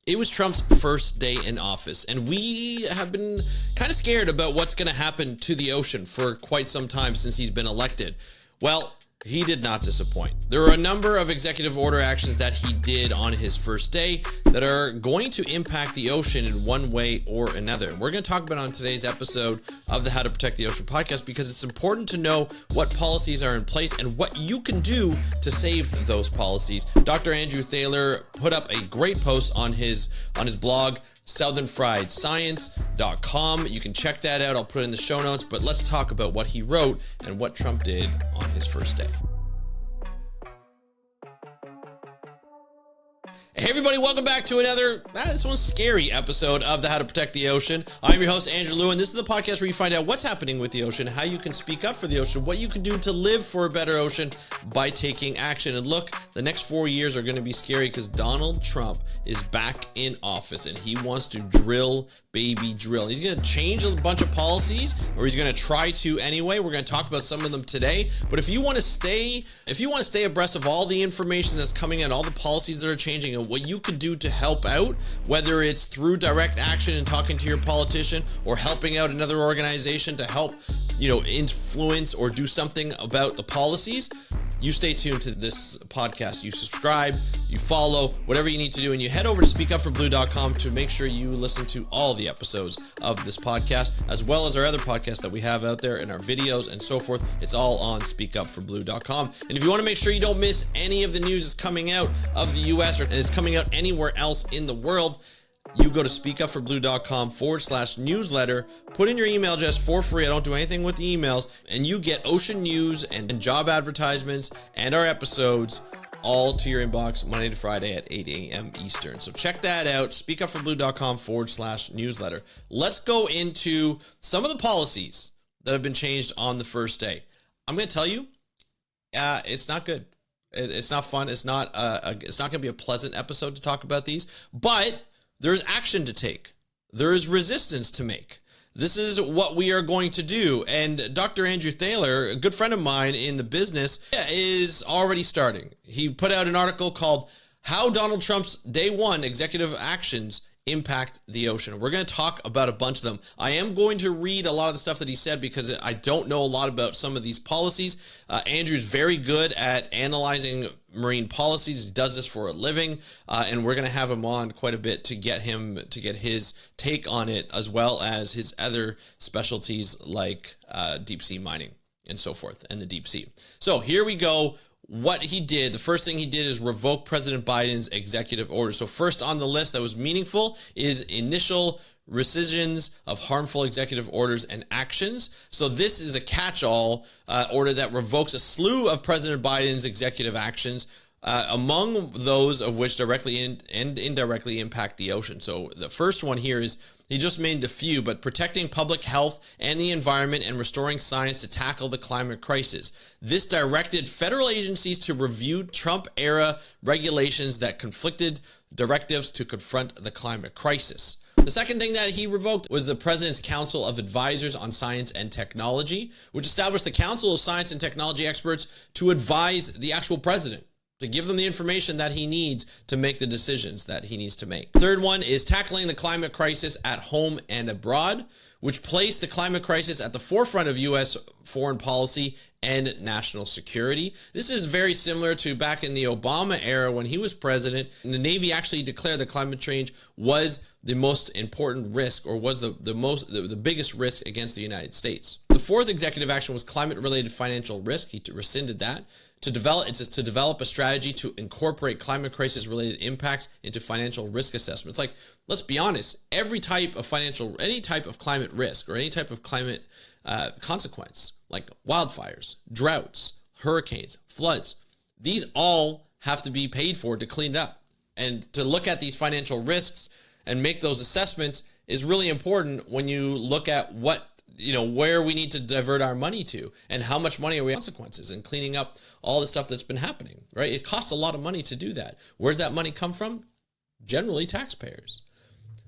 It was Trump's first day in office, and we have been kind of scared about what's going to happen to the ocean for quite some time since he's been elected. Well, he did not disappoint. There are a number of executive order actions that he did on his first day that are going to impact the ocean in one way or another. We're going to talk about it on today's episode of the How to Protect the Ocean podcast because it's important to know what policies are in place and what you can do to save those policies. Dr. Andrew Lewin put up a great post on his blog, southernfriedscience.com. You can check that out. I'll put it in the show notes, but let's talk about what he wrote and what Trump did on his first day. Hey everybody, welcome back to another, this one's scary episode of the How to Protect the Ocean. I'm your host, Andrew Lewin. This is the podcast where you find out what's happening with the ocean, how you can speak up for the ocean, what you can do to live for a better ocean by taking action. And look, the next 4 years are going to be scary because Donald Trump is back in office and he wants to drill, baby, drill. He's going to change a bunch of policies, or he's going to try to anyway. We're going to talk about some of them today. But if you want to stay abreast of all the information that's coming out, all the policies that are changing, and what you could do to help out, whether it's through direct action and talking to your politician or helping out another organization to help, influence or do something about the policies, you stay tuned to this podcast. You subscribe, you follow, whatever you need to do, and you head over to speakupforblue.com to make sure you listen to all the episodes of this podcast, as well as our other podcasts that we have out there and our videos and so forth. It's all on speakupforblue.com. And if you want to make sure you don't miss any of the news that's coming out of the US or is coming out anywhere else in the world, you go to speakupforblue.com/newsletter, put in your email address for free. I don't do anything with the emails, and you get ocean news and job advertisements and our episodes all to your inbox Monday to Friday at 8 a.m. Eastern. So check that out, speakupforblue.com/newsletter. Let's go into some of the policies that have been changed on the first day. I'm going to tell you, it's not good. It's not fun. It's not going to be a pleasant episode to talk about these, but there's action to take. There is resistance to make. This is what we are going to do. And Dr. Andrew Lewin, a good friend of mine in the business, is already starting. He put out an article called How Donald Trump's Day One Executive Actions Impact the Ocean. We're going to talk about a bunch of them. I am going to read a lot of the stuff that he said because I don't know a lot about some of these policies. Andrew's very good at analyzing marine policies. He does this for a living, and we're going to have him on quite a bit to get his take on it, as well as his other specialties like deep sea mining and so forth, and the deep sea. So here we go. What he did, the first thing he did is revoke President Biden's executive order. So first on the list that was meaningful is initial rescissions of harmful executive orders and actions. So this is a catch-all order that revokes a slew of President Biden's executive actions, among those of which directly and indirectly impact the ocean. So the first one here is, he just named a few, but protecting public health and the environment and restoring science to tackle the climate crisis. This directed federal agencies to review Trump-era regulations that conflicted directives to confront the climate crisis. The second thing that he revoked was the President's Council of Advisors on Science and Technology, which established the Council of Science and Technology experts to advise the actual president, to give them the information that he needs to make the decisions that he needs to make. Third one is tackling the climate crisis at home and abroad, which placed the climate crisis at the forefront of U.S. foreign policy and national security. This is very similar to back in the Obama era when he was president. And the Navy actually declared that climate change was the most important risk, or was the biggest risk against the United States. The fourth executive action was climate-related financial risk. He rescinded that. To develop a strategy to incorporate climate crisis related impacts into financial risk assessments. Like, let's be honest, any type of climate risk or any type of climate consequence, like wildfires, droughts, hurricanes, floods, these all have to be paid for to clean it up. And to look at these financial risks and make those assessments is really important when you look at where we need to divert our money to and how much money are we consequences and cleaning up all the stuff that's been happening, right? It costs a lot of money to do that. Where's that money come from? Generally taxpayers.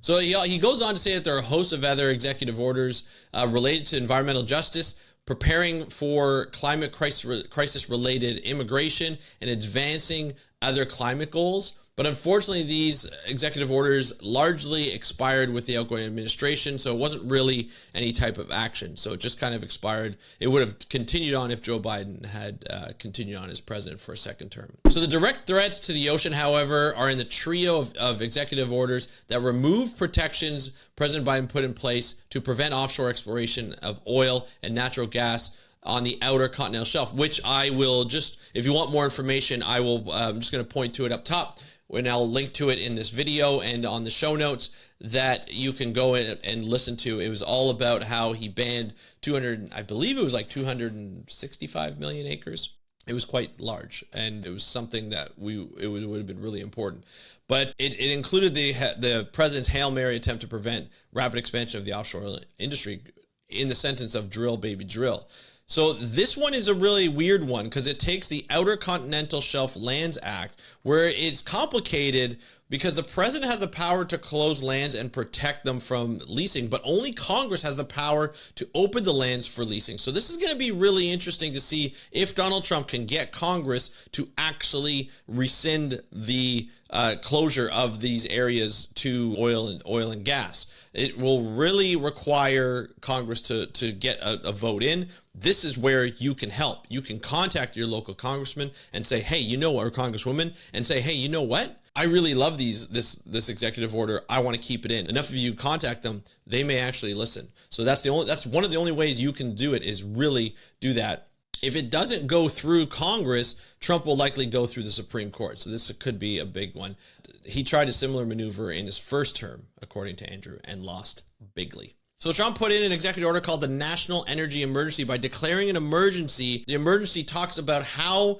So he goes on to say that there are a host of other executive orders related to environmental justice, preparing for climate crisis related immigration, and advancing other climate goals. But unfortunately, these executive orders largely expired with the outgoing administration, so it wasn't really any type of action. So it just kind of expired. It would have continued on if Joe Biden had continued on as president for a second term. So the direct threats to the ocean, however, are in the trio of executive orders that remove protections President Biden put in place to prevent offshore exploration of oil and natural gas on the outer continental shelf, which I will just, if you want more information, I'm just going to point to it up top. And I'll link to it in this video and on the show notes that you can go in and listen to. It was all about how he banned 200, I believe it was like 265 million acres. It was quite large, and it was something that it would have been really important. But it included the president's Hail Mary attempt to prevent rapid expansion of the offshore industry in the sentence of drill, baby, drill. So this one is a really weird one because it takes the Outer Continental Shelf Lands Act, where it's complicated because the president has the power to close lands and protect them from leasing, but only Congress has the power to open the lands for leasing. So this is going to be really interesting to see if Donald Trump can get Congress to actually rescind the closure of these areas to oil and gas. It will really require Congress to get a vote in. This is where you can help. You can contact your local congressman and say, hey, or congresswoman, and say, hey, you know what? I really love this executive order. I want to keep it in. Enough of you contact them, they may actually listen. So that's one of the only ways you can do it, is really do that. If it doesn't go through Congress, Trump will likely go through the Supreme Court. So this could be a big one. He tried a similar maneuver in his first term, according to Andrew, and lost bigly. So Trump put in an executive order called the National Energy Emergency by declaring an emergency. The emergency talks about how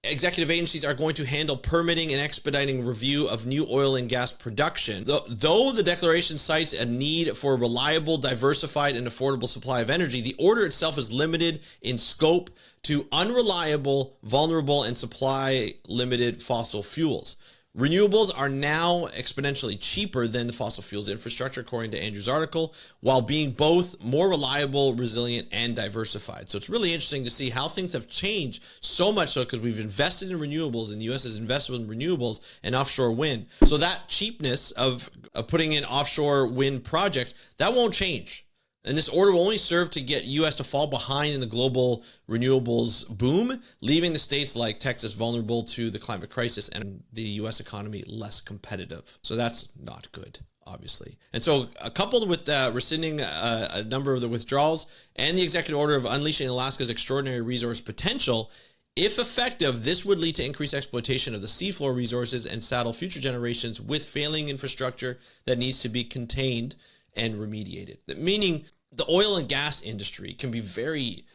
executive agencies are going to handle permitting and expediting review of new oil and gas production. Though the declaration cites a need for a reliable, diversified, and affordable supply of energy, the order itself is limited in scope to unreliable, vulnerable, and supply-limited fossil fuels. Renewables are now exponentially cheaper than the fossil fuels infrastructure, according to Andrew's article, while being both more reliable, resilient, and diversified. So it's really interesting to see how things have changed so much so because we've invested in renewables, and the U.S. has invested in renewables and offshore wind. So that cheapness of putting in offshore wind projects, that won't change. And this order will only serve to get U.S. to fall behind in the global renewables boom, leaving the states like Texas vulnerable to the climate crisis and the U.S. economy less competitive. So that's not good, obviously. And so coupled with rescinding a number of the withdrawals and the executive order of unleashing Alaska's extraordinary resource potential, if effective, this would lead to increased exploitation of the seafloor resources and saddle future generations with failing infrastructure that needs to be contained and remediated. Meaning the oil and gas industry can be very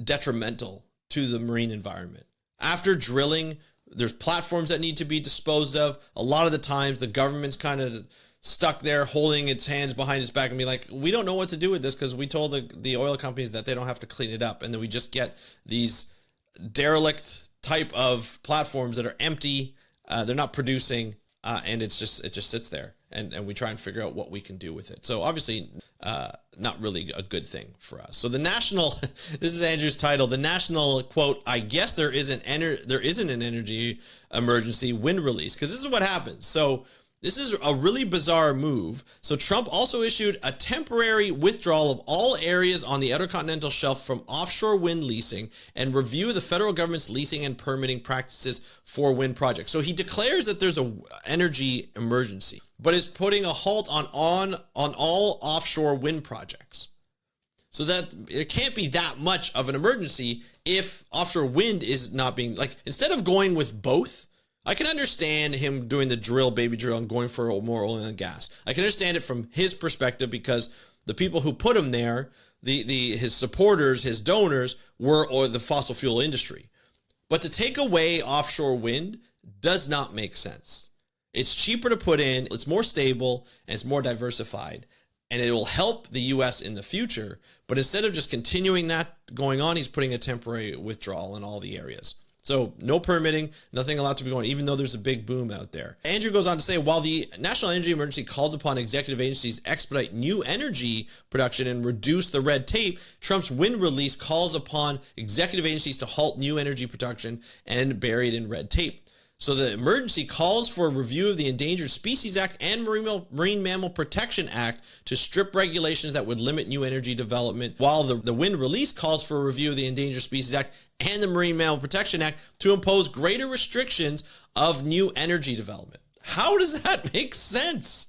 detrimental to the marine environment. After drilling, there's platforms that need to be disposed of. A lot of the times the government's kind of stuck there holding its hands behind its back and be like, we don't know what to do with this because we told the oil companies that they don't have to clean it up. And then we just get these derelict type of platforms that are empty. They're not producing, and it just sits there. And we try and figure out what we can do with it. So obviously, not really a good thing for us. So the national, this is Andrew's title, the national, quote, I guess there isn't an energy emergency wind release, because this is what happens. So this is a really bizarre move. So Trump also issued a temporary withdrawal of all areas on the Outer Continental Shelf from offshore wind leasing and review the federal government's leasing and permitting practices for wind projects. So he declares that there's an energy emergency, but is putting a halt on all offshore wind projects. So that it can't be that much of an emergency if offshore wind is not being, like, instead of going with both, I can understand him doing the drill, baby drill, and going for more oil and gas. I can understand it from his perspective because the people who put him there, his supporters, his donors, were the fossil fuel industry. But to take away offshore wind does not make sense. It's cheaper to put in, it's more stable, and it's more diversified, and it will help the U.S. in the future. But instead of just continuing that going on, he's putting a temporary withdrawal in all the areas. So no permitting, nothing allowed to be going, even though there's a big boom out there. Andrew goes on to say, while the national energy emergency calls upon executive agencies to expedite new energy production and reduce the red tape, Trump's wind release calls upon executive agencies to halt new energy production and bury it in red tape. So the emergency calls for a review of the Endangered Species Act and Marine Mammal Protection Act to strip regulations that would limit new energy development, while the wind release calls for a review of the Endangered Species Act and the Marine Mammal Protection Act to impose greater restrictions of new energy development. How does that make sense?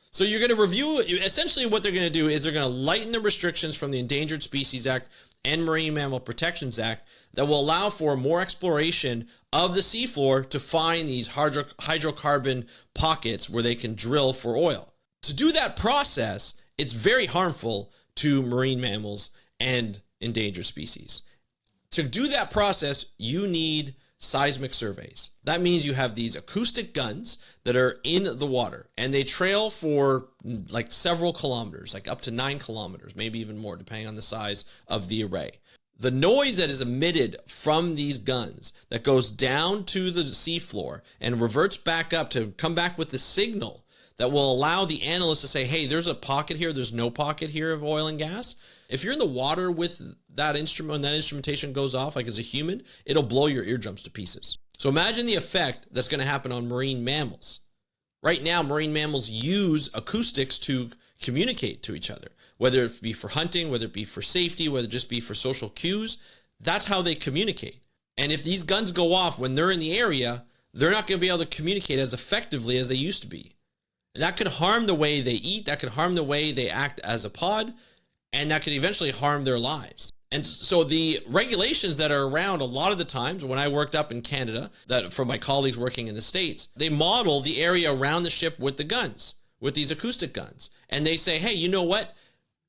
So you're going to review, essentially what they're going to do is they're going to lighten the restrictions from the Endangered Species Act and Marine Mammal Protections Act that will allow for more exploration of the seafloor to find these hydrocarbon pockets where they can drill for oil. To do that process, it's very harmful to marine mammals and endangered species. To do that process, you need seismic surveys. That means you have these acoustic guns that are in the water and they trail for like several kilometers, like up to 9 kilometers, maybe even more, depending on the size of the array. The noise that is emitted from these guns that goes down to the seafloor and reverts back up to come back with the signal that will allow the analyst to say, hey, there's a pocket here, there's no pocket here of oil and gas. If you're in the water with that instrument, when that instrumentation goes off, like as a human, it'll blow your eardrums to pieces. So imagine the effect that's going to happen on marine mammals. Right now, marine mammals use acoustics to communicate to each other, whether it be for hunting, whether it be for safety, whether it just be for social cues. That's how they communicate. And if these guns go off when they're in the area, they're not going to be able to communicate as effectively as they used to be. And that could harm the way they eat, that could harm the way they act as a pod, and that could eventually harm their lives. And so the regulations that are around a lot of the times when I worked up in Canada, that from my colleagues working in the States, they model the area around the ship with the guns, with these acoustic guns. And they say, hey, you know what?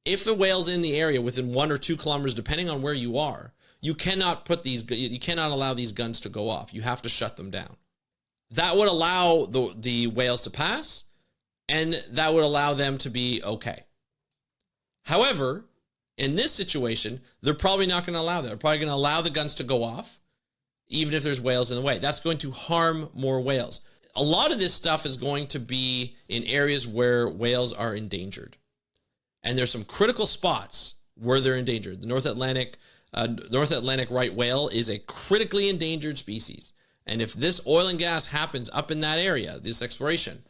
If a whale's in the area within 1 or 2 kilometers, depending on where you are, you cannot allow these guns to go off. You have to shut them down. That would allow the whales to pass, and that would allow them to be okay. However, in this situation, they're probably not going to allow that. They're probably going to allow the guns to go off, even if there's whales in the way. That's going to harm more whales. A lot of this stuff is going to be in areas where whales are endangered. And there's some critical spots where they're endangered. The North Atlantic right whale is a critically endangered species. And if this oil and gas happens up in that area, this exploration,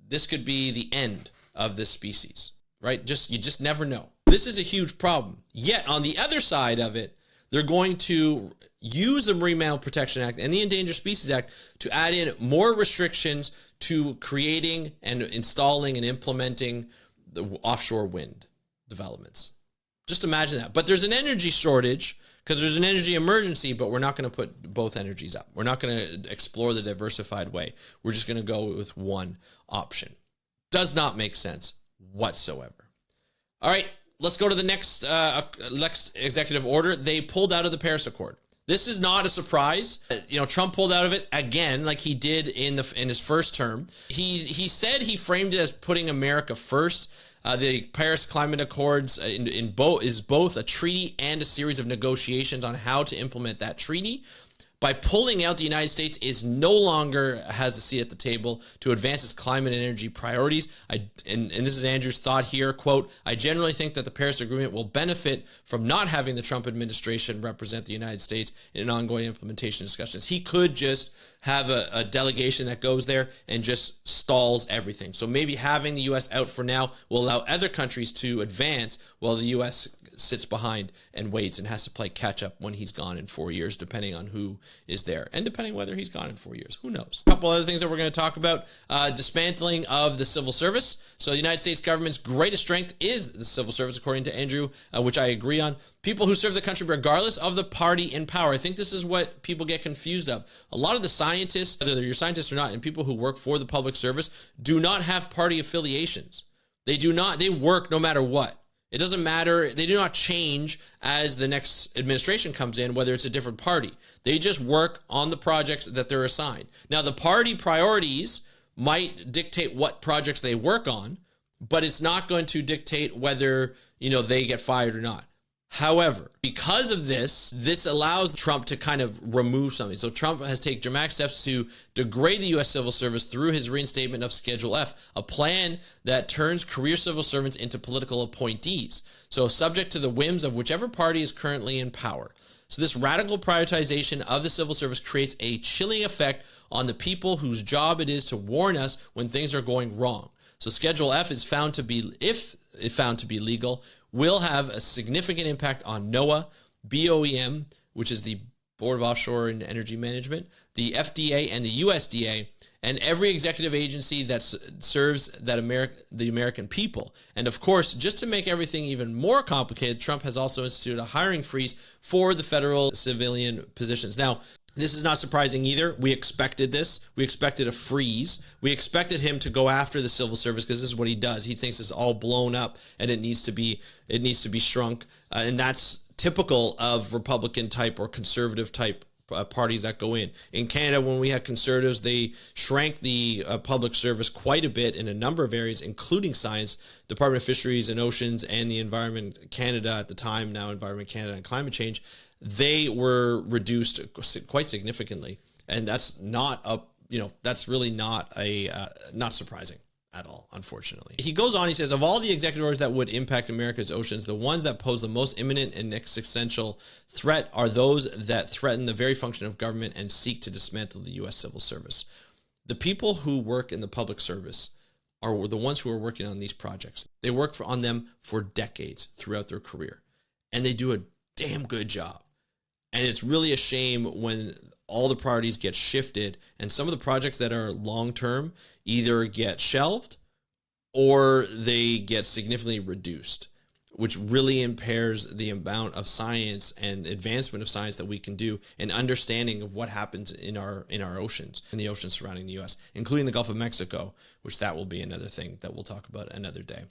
this could be the end of this species, right? You just never know. This is a huge problem. Yet on the other side of it, they're going to use the Marine Mammal Protection Act and the Endangered Species Act to add in more restrictions to creating and installing and implementing the offshore wind developments. Just imagine that. But there's an energy shortage because there's an energy emergency, but we're not going to put both energies up. We're not going to explore the diversified way. We're just going to go with one option. Does not make sense whatsoever. All right, let's go to the next executive order. They pulled out of the Paris Accord. This is not a surprise. Trump pulled out of it again, like he did in his first term. He said he framed it as putting America first. The Paris Climate Accords is both a treaty and a series of negotiations on how to implement that treaty. By pulling out, the United States is no longer has a seat at the table to advance its climate and energy priorities. And this is Andrew's thought here, quote, I generally think that the Paris Agreement will benefit from not having the Trump administration represent the United States in ongoing implementation discussions. He could just have a delegation that goes there and just stalls everything. So maybe having the U.S. out for now will allow other countries to advance while the U.S. sits behind and waits and has to play catch up when he's gone in 4 years, depending on who is there and depending whether he's gone in 4 years. Who knows? A couple other things that we're going to talk about. Dismantling of the civil service. So the United States government's greatest strength is the civil service, according to Andrew, which I agree on. People who serve the country regardless of the party in power. I think this is what people get confused of. A lot of the scientists, whether they're scientists or not, and people who work for the public service do not have party affiliations. They do not. They work no matter what. It doesn't matter. They do not change as the next administration comes in, whether it's a different party. They just work on the projects that they're assigned. Now, the party priorities might dictate what projects they work on, but it's not going to dictate whether, they get fired or not. However, because of this allows Trump to kind of remove something. So Trump has taken dramatic steps to degrade the U.S. civil service through his reinstatement of Schedule F, a plan that turns career civil servants into political appointees. So subject to the whims of whichever party is currently in power. So this radical prioritization of the civil service creates a chilling effect on the people whose job it is to warn us when things are going wrong. So Schedule F is found to be, if found to be legal, will have a significant impact on NOAA, BOEM, which is the Board of Offshore and Energy Management, the FDA and the USDA, and every executive agency that serves the American people. And of course, just to make everything even more complicated, Trump has also instituted a hiring freeze for the federal civilian positions. Now, this is not surprising either. We expected this. We expected a freeze. We expected him to go after the civil service because this is what he does. He thinks it's all blown up and it needs to be shrunk. And that's typical of Republican type or conservative type parties that go in. In Canada, when we had conservatives, they shrank the public service quite a bit in a number of areas, including science, Department of Fisheries and Oceans, and the Environment Canada at the time, now Environment Canada and Climate Change. They were reduced quite significantly. And that's that's really not surprising at all, unfortunately. He goes on, he says, of all the executive orders that would impact America's oceans, the ones that pose the most imminent and existential threat are those that threaten the very function of government and seek to dismantle the U.S. civil service. The people who work in the public service are the ones who are working on these projects. They work on them for decades throughout their career, and they do a damn good job. And it's really a shame when all the priorities get shifted and some of the projects that are long-term either get shelved or they get significantly reduced, which really impairs the amount of science and advancement of science that we can do and understanding of what happens in our oceans, in the oceans surrounding the U.S., including the Gulf of Mexico, which that will be another thing that we'll talk about another day.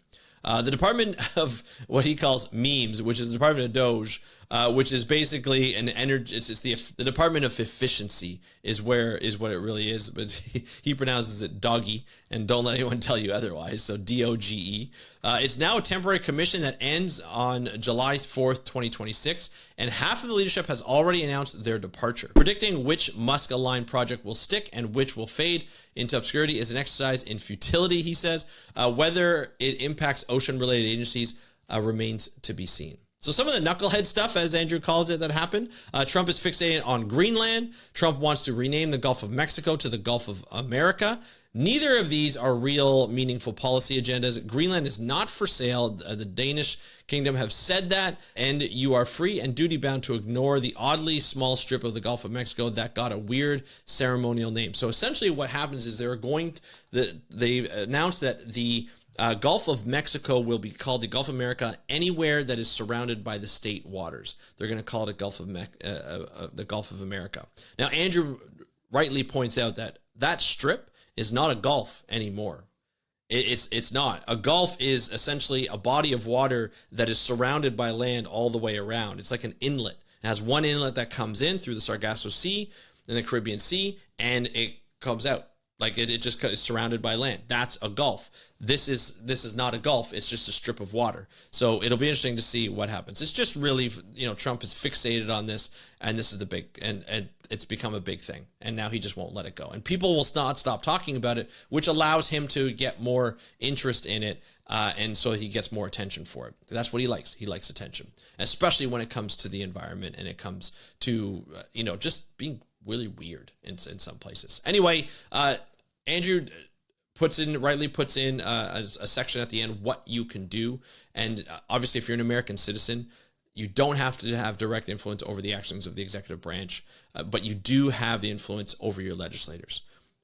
The Department of what he calls memes, which is the Department of Doge, which is basically an energy. It's the Department of Efficiency is what it really is. But he pronounces it doggy, and don't let anyone tell you otherwise. So DOGE. It's now a temporary commission that ends on July 4th, 2026, and half of the leadership has already announced their departure. Predicting which Musk-aligned project will stick and which will fade into obscurity is an exercise in futility, he says. Whether it impacts ocean-related agencies remains to be seen. So some of the knucklehead stuff, as Andrew calls it, that happened. Trump is fixated on Greenland. Trump wants to rename the Gulf of Mexico to the Gulf of America. Neither of these are real, meaningful policy agendas. Greenland is not for sale. The Danish kingdom have said that, and you are free and duty-bound to ignore the oddly small strip of the Gulf of Mexico that got a weird ceremonial name. So essentially what happens is they announced that the Gulf of Mexico will be called the Gulf of America anywhere that is surrounded by the state waters. They're going to call it the Gulf of America. Now, Andrew rightly points out that strip is not a gulf anymore. It's not. A gulf is essentially a body of water that is surrounded by land all the way around. It's like an inlet. It has one inlet that comes in through the Sargasso Sea and the Caribbean Sea, and it comes out. Like it just is surrounded by land. That's a gulf. This is not a gulf. It's just a strip of water. So it'll be interesting to see what happens. It's just really, Trump is fixated on this, and this is the big, and it's become a big thing. And now he just won't let it go. And people will not stop talking about it, which allows him to get more interest in it. And so he gets more attention for it. That's what he likes. He likes attention, especially when it comes to the environment and it comes to, just being really weird in some places. Anyway, Andrew rightly puts in a section at the end, what you can do. And obviously, if you're an American citizen, you don't have to have direct influence over the actions of the executive branch, but you do have the influence over your legislators.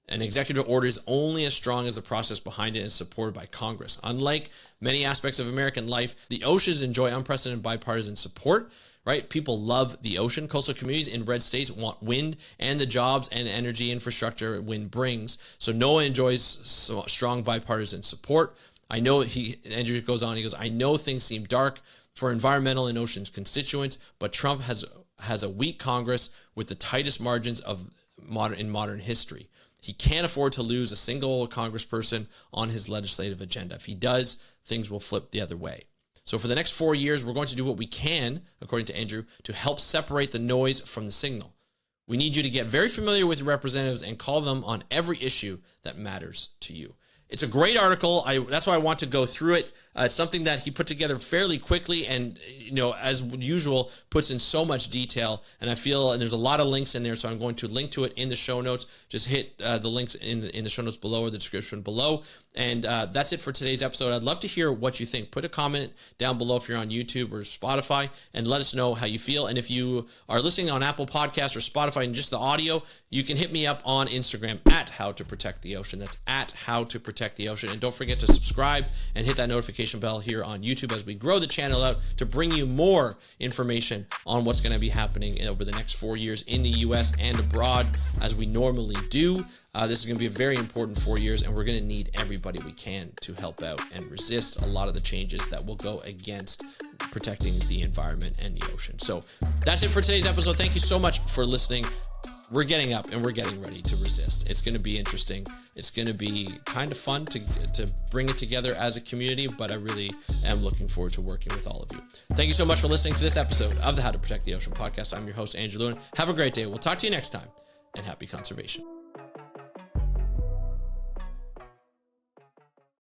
An executive order is only as strong as the process behind it and supported by Congress. Unlike many aspects of American life, the oceans enjoy unprecedented bipartisan support, right? People love the ocean. Coastal communities in red states want wind and the jobs and energy infrastructure wind brings. So NOAA enjoys strong bipartisan support. I know Andrew goes on, he goes, I know things seem dark for environmental and oceans constituents, but Trump has a weak Congress with the tightest margins in modern history. He can't afford to lose a single congressperson on his legislative agenda. If he does, things will flip the other way. So for the next 4 years, we're going to do what we can, according to Andrew, to help separate the noise from the signal. We need you to get very familiar with your representatives and call them on every issue that matters to you. It's a great article. That's why I want to go through it. It's something that he put together fairly quickly and, as usual, puts in so much detail. And I feel, and there's a lot of links in there, so I'm going to link to it in the show notes. Just hit the links in the show notes below or the description below. And that's it for today's episode. I'd love to hear what you think. Put a comment down below if you're on YouTube or Spotify and let us know how you feel. And if you are listening on Apple Podcasts or Spotify and just the audio, you can hit me up on Instagram at How to Protect the Ocean. That's at How to Protect the Ocean. And don't forget to subscribe and hit that notification bell here on YouTube as we grow the channel out to bring you more information on what's going to be happening over the next 4 years in the US and abroad as we normally do. This is going to be a very important 4 years, and we're going to need everybody we can to help out and resist a lot of the changes that will go against protecting the environment and the ocean. So that's it for today's episode. Thank you so much for listening. We're getting up and we're getting ready to resist. It's going to be interesting. It's going to be kind of fun to bring it together as a community, but I really am looking forward to working with all of you. Thank you so much for listening to this episode of the How to Protect the Ocean podcast. I'm your host, Andrew Lewin. Have a great day. We'll talk to you next time, and happy conservation.